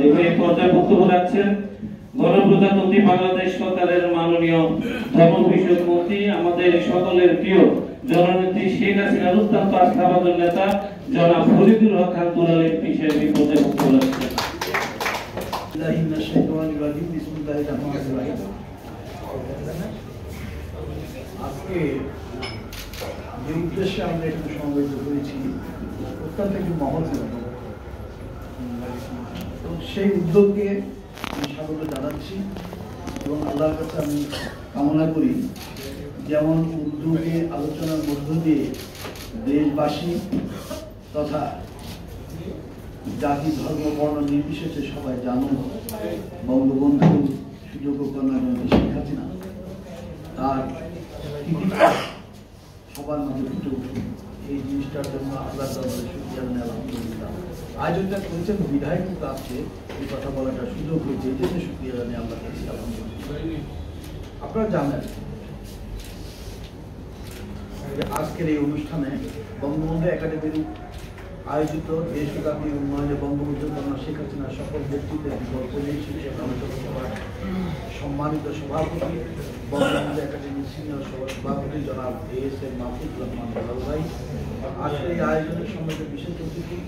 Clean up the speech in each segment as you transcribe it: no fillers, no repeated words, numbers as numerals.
এখানে পর্যায়ে বক্তব্য রাখছেন গণপ্রজাতন্ত্রী বাংলাদেশ সরকারের মাননীয় ধর্ম বিষয়ক মন্ত্রী, আমাদের সকলের প্রিয় জননেত্রী শেখ হাসিনার অত্যন্ত আস্থাভাজন নেতা জনাব ফরিদুর হক খান দুলাল এমপি সাহেব এই পর্যায়ে বক্তব্য রাখছেন। আজকে যে উদ্দেশ্যে আমরা এখানে সমবেত হয়েছি অত্যন্ত একটি মহৎ উদ্যোগ, এবং সেই উদ্যোগকে আমি স্বাগত জানাচ্ছি এবং আল্লাহর কাছে আমি কামনা করি যেমন উদ্যোগে আলোচনার মধ্য দিয়ে দেশবাসী তথা জাতি ধর্ম বর্ণ নির্বিশেষে সবাই জানুন বঙ্গবন্ধু সুযোগ্য কন্যা শেখ হাসিনা তার সবার মাঝে ফুটে উঠুন, এই জিনিসটার জন্য আল্লাহ দরবারে শুকরিয়া জানাই আলহামদুলিল্লাহ। আয়োজনটা করেছেন বিধায়ক কাছে এই কথা বলাটা সুযোগ হয়েছে, এই জন্য শুকরিয়া জানাই আল্লাহ কাছে আলহামদুলিল্লাহ। আপনারা জানেন আজকের এই অনুষ্ঠানে বঙ্গবন্ধু একাডেমির আয়োজিত দেশব্যাপী উন্নয়নে বঙ্গবন্ধু কন্যা শেখ হাসিনা সকল ব্যক্তিদের বিকল্প নেই শীর্ষক আলোচনা সভার সম্মানিত সভাপতি বঙ্গবন্ধু একাডেমির সিনিয়র সভাপতি জনাব ASM মাহফুজ রহমান দুলাল ভাই, আজকে এই আয়োজনের সম্বন্ধে বিশেষ অতিথি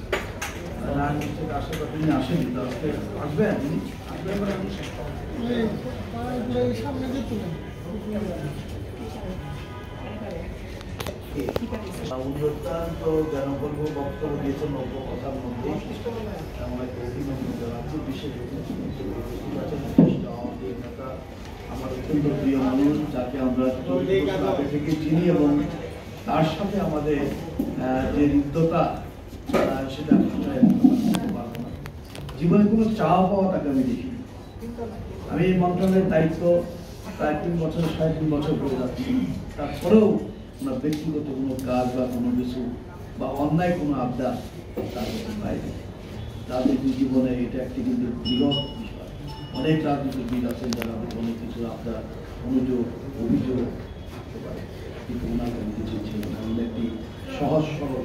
নারায়ণ থেকে আসার কথা তিনি আসেনি, তো আজকে আসবেন অত্যন্ত জনবর্গ বক্তব্য দিয়েছেন অল্প কথার মধ্যে আমাকে অভিনন্দন জানাচ্ছি। বিশেষ নেতা আমার অত্যন্ত প্রিয় মানুষ, যাকে আমরা আগে থেকে চিনি এবং তার সাথে আমাদের যে হৃদ্যতা সেটা পারবো না। জীবনে কোনো চাওয়া পাওয়া তাকে আমি দেখিনি। আমি এই মন্ত্রণালয়ের দায়িত্ব প্রায় 3 বছর 3.5 বছর করে যাচ্ছি, তারপরেও ওনার ব্যক্তিগত কোনো কাজ বা কোনো কিছু বা অন্যায় কোনো আবদার তার বাইরে তাদের জীবনে এটা একটি কিন্তু বৃহৎ বিষয়। অনেক রাজনীতিবিদ আছেন যারা অনেক কিছু আবদার অনুযোগ অভিযোগ থাকতে পারে, কিন্তু ওনার কোনো কিছু ছিল না। উনি একটি সহজ সরল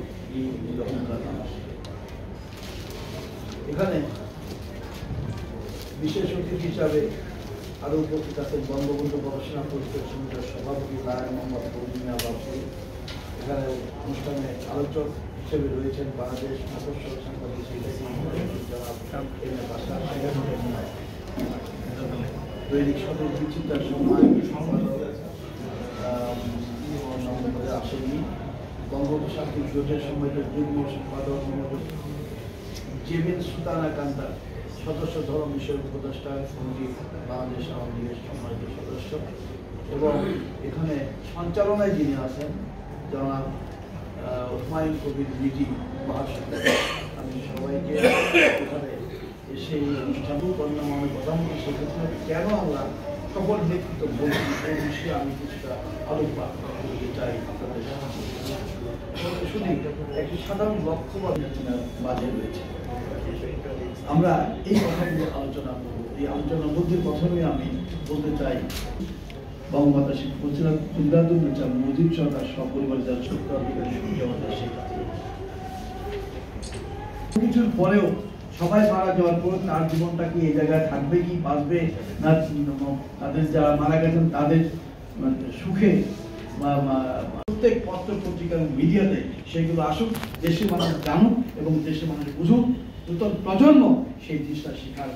অহংকার মানুষ। এখানে বিশেষ অতিথি হিসাবে আরো উপস্থিত আছেন বঙ্গবন্ধু গবেষণা পরিষদ সমিতির সভাপতি নারায়ণ মোহাম্মদ ফরিদুল্লাহ বাবু। এখানে অনুষ্ঠানে আলোচক হিসেবে রয়েছেন বাংলাদেশ মফস্বল সাংবাদিক দৈনিক সদর বিচিত্রার সম্মানিত সম্পাদক আসেনি, বঙ্গবন্ধু শান্তি জোটের সম্মানিত যুগ্ম সম্পাদক জেবিন সুলতানা কান্তা, সদস্য ধর্ম বিষয়ক উপদেষ্টা সমিতি বাংলাদেশ আওয়ামী লীগের সম্মানিত সদস্য, এবং এখানে সঞ্চালনায় যিনি আছেন জনাব হুমায়ুন কবির মিটি মহাসচিব। আমি সবাইকে এখানে এসে এই অনুষ্ঠান কন্যামানে প্রধানমন্ত্রী সেক্ষেত্রে কেন আমরা সকল নেতৃত্ব বলছি এই বিষয়ে আমি কিছুটা আলোকপাত করতে চাই আপনাদের শুধু একটি সাধারণ লক্ষ্য বাজে রয়েছে। আমরা এই কথাগুলো আলোচনা করব। এই আলোচনার মধ্যে প্রথমে আমি বলতে চাই বঙ্গমাতা শেখ মুজিব সরকার সপরিবার যার কিছুর পরেও সবাই মারা যাওয়ার পর তার জীবনটা কি এই জায়গায় থাকবে কি বাঁচবে না, তাদের যারা মারা গেছেন তাদের সুখে প্রত্যেক পত্র পত্রিকা মিডিয়াতে সেগুলো আসুক, দেশের মানুষ জানুক এবং দেশের মানুষ বুঝুক, নতুন প্রজন্ম সেই জিনিসটা শেখার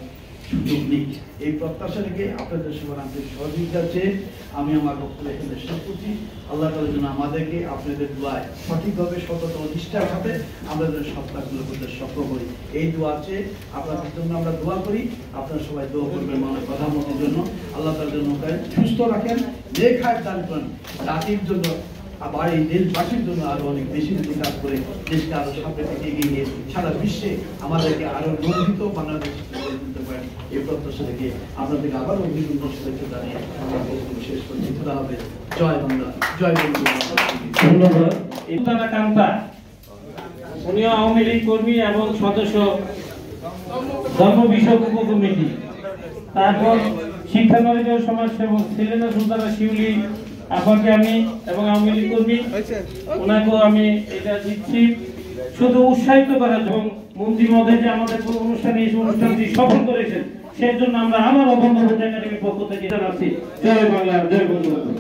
সুযোগ নিক। এই প্রত্যাশা রেখে আপনাদের সবার আন্তরিক সহযোগিতা চেয়ে আমি আমার বক্তব্য এখানে শেষ করছি। আল্লাহ তাআলার জন্য আমাদেরকে আপনাদের দোয়ায় সঠিকভাবে সতত নিষ্ঠার সাথে আমাদের সত্তাগুলো করতে সক্ষম করি, এই দোয়া চেয়ে আপনাদের জন্য আমরা দোয়া করি। আপনারা সবাই দোয়া করবেন মাননীয় প্রধানমন্ত্রীর জন্য, আল্লাহ তাআলা যেন সুস্থ রাখেন, নেক হায়াত দান করেন, জাতির জন্য আবার এই দেশবাসীর জন্য আরো অনেক বেশি বেশি কাজ করে দেশকে আরো সামনে থেকে এগিয়ে নিয়ে সারা বিশ্বে আমাদেরকে আরো গর্বিত বাংলাদেশ তুলতে পারেন, এই প্রত্যাশা থেকে আপনাদেরকে আবার অভিনন্দন শুভেচ্ছা জানিয়ে আমরা বক্তব্য শেষ করছি। খোদা হাফেজ। জয় বাংলা, জয় বঙ্গবন্ধু। ধন্যবাদ। ইতানা কান্তা উনিও আওয়ামী লীগ কর্মী এবং সদস্য ধর্ম বিষয়ক উপকমিটি, তারপর শিক্ষানবিদ সমাজসেবক ছিলেন সুলতানা শিউলি আপাকে আমি এবং আওয়ামী লীগ কর্মী ওনাকেও আমি এটা দিচ্ছি শুধু উৎসাহিত করার জন্য। মন্ত্রী মহোদয় যে আমাদের অনুষ্ঠানে এই অনুষ্ঠানটি সফল করেছেন, সেই জন্য আমরা আবারও বঙ্গবন্ধু একাডেমির পক্ষ থেকে জানাচ্ছি জয় বাংলা, জয় বঙ্গবন্ধু।